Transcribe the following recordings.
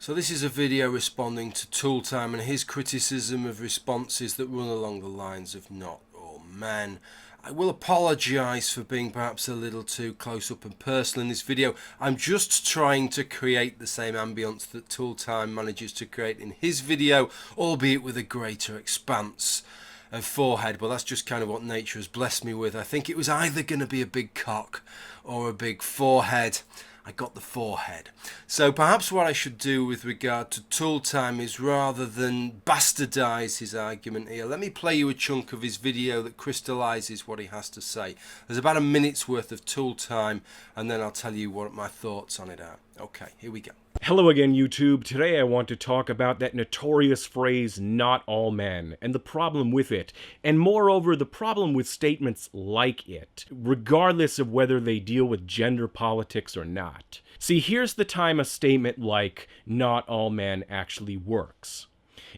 So this is a video responding to ToolTime and his criticism of responses that run along the lines of not all men. I will apologise for being perhaps a little too close up and personal in this video. I'm just trying to create the same ambience that ToolTime manages to create in his video, albeit with a greater expanse of forehead. But that's just kind of what nature has blessed me with. I think it was either going to be a big cock or a big forehead. I got the forehead. So perhaps what I should do with regard to ToolTime is, rather than bastardize his argument here, let me play you a chunk of his video that crystallizes what he has to say. There's about a minute's worth of ToolTime, and then I'll tell you what my thoughts on it are. Okay, here we go. Hello again, YouTube. Today I want to talk about that notorious phrase, not all men, and the problem with it, and moreover, the problem with statements like it, regardless of whether they deal with gender politics or not. See, here's the time a statement like, not all men, actually works.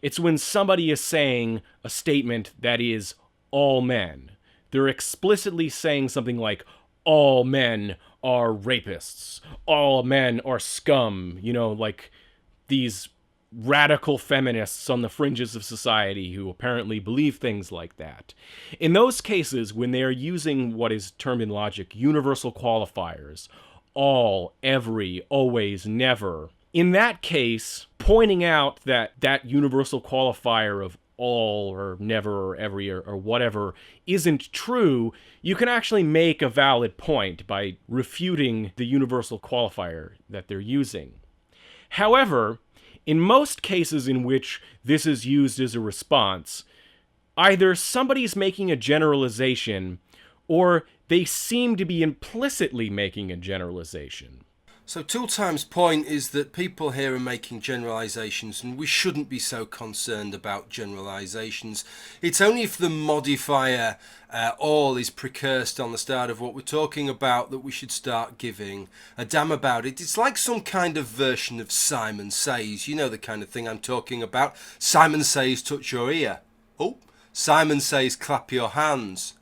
It's when somebody is saying a statement that is all men. They're explicitly saying something like, all men are rapists, all men are scum, like these radical feminists on the fringes of society who apparently believe things like that. In those cases, when they are using what is termed in logic universal qualifiers, all, every, always, never, in that case, pointing out that that universal qualifier of all or never or every or whatever isn't true, you can actually make a valid point by refuting the universal qualifier that they're using. However, in most cases in which this is used as a response, either somebody's making a generalization or they seem to be implicitly making a generalization. So ToolTime's point is that people here are making generalizations, and we shouldn't be so concerned about generalizations. It's only if the modifier all is precursed on the start of what we're talking about that we should start giving a damn about it. It's like some kind of version of Simon Says. You know the kind of thing I'm talking about. Simon Says touch your ear. Oh, Simon Says clap your hands.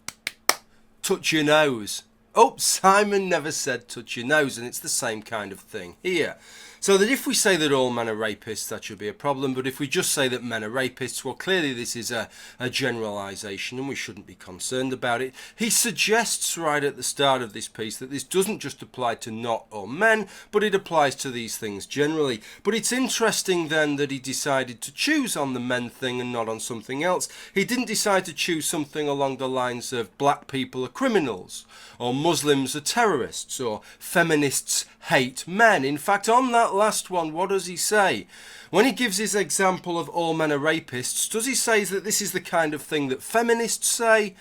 Touch your nose. Oh, Simon never said touch your nose, and it's the same kind of thing here. So that if we say that all men are rapists, that should be a problem, but if we just say that men are rapists, well, clearly this is a generalization, and we shouldn't be concerned about it. He suggests right at the start of this piece that this doesn't just apply to not all men, but it applies to these things generally. But it's interesting then that he decided to choose on the men thing and not on something else. He didn't decide to choose something along the lines of black people are criminals, or Muslims are terrorists, or feminists hate men. In fact, on that last one, what does he say? When he gives his example of all men are rapists, does he say that this is the kind of thing that feminists say?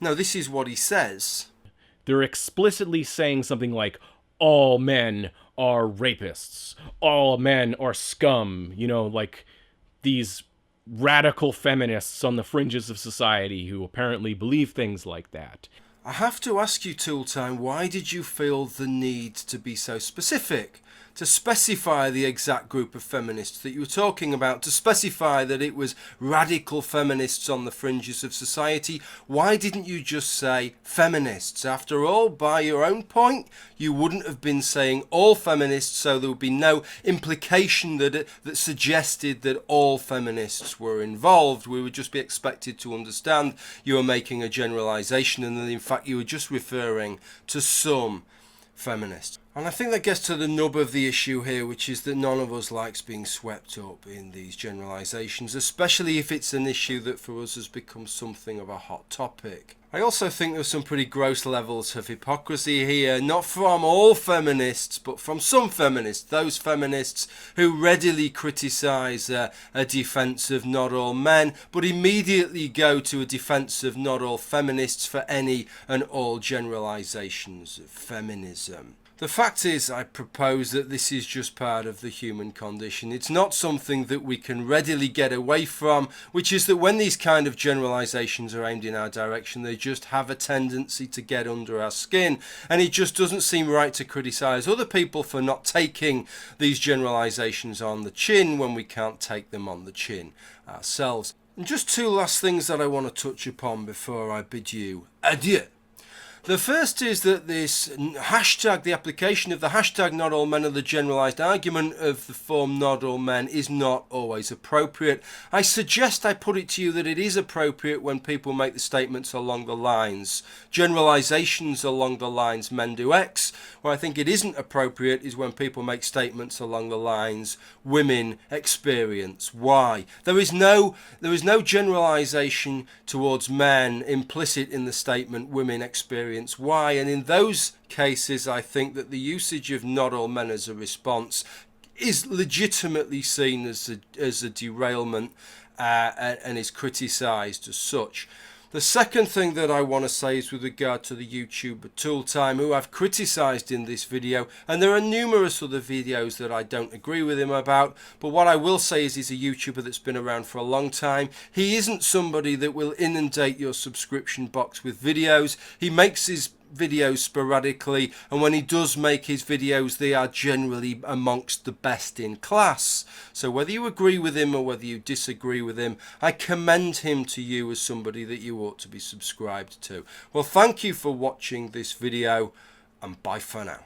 No, this is what he says. They're explicitly saying something like, all men are rapists, all men are scum, like these radical feminists on the fringes of society who apparently believe things like that. I have to ask you, ToolTime, why did you feel the need to be so specific? To specify the exact group of feminists that you were talking about, to specify that it was radical feminists on the fringes of society? Why didn't you just say feminists? After all, by your own point, you wouldn't have been saying all feminists, so there would be no implication that suggested that all feminists were involved. We would just be expected to understand you were making a generalization, and that in fact you were just referring to some feminists. And I think that gets to the nub of the issue here, which is that none of us likes being swept up in these generalizations, especially if it's an issue that for us has become something of a hot topic. I also think there's some pretty gross levels of hypocrisy here, not from all feminists, but from some feminists, those feminists who readily criticize a defense of not all men, but immediately go to a defense of not all feminists for any and all generalizations of feminism. The fact is, I propose that this is just part of the human condition. It's not something that we can readily get away from, which is that when these kind of generalizations are aimed in our direction, they just have a tendency to get under our skin. And it just doesn't seem right to criticize other people for not taking these generalizations on the chin when we can't take them on the chin ourselves. And just two last things that I want to touch upon before I bid you adieu. The first is that this hashtag, the application of the hashtag not all men, or the generalised argument of the form not all men, is not always appropriate. I suggest I put it to you that it is appropriate when people make the statements along the lines, generalisations along the lines men do X. Where I think it isn't appropriate is when people make statements along the lines women experience Y. There is no generalisation towards men implicit in the statement women experience Y, and in those cases I think that the usage of not all men as a response is legitimately seen as a derailment and is criticised as such. The second thing that I want to say is with regard to the YouTuber ToolTime, who I've criticised in this video, and there are numerous other videos that I don't agree with him about, but what I will say is he's a YouTuber that's been around for a long time. He isn't somebody that will inundate your subscription box with videos. He makes his videos sporadically, and when he does make his videos, they are generally amongst the best in class. So whether you agree with him or whether you disagree with him, I commend him to you as somebody that you ought to be subscribed to. Well, thank you for watching this video, and bye for now.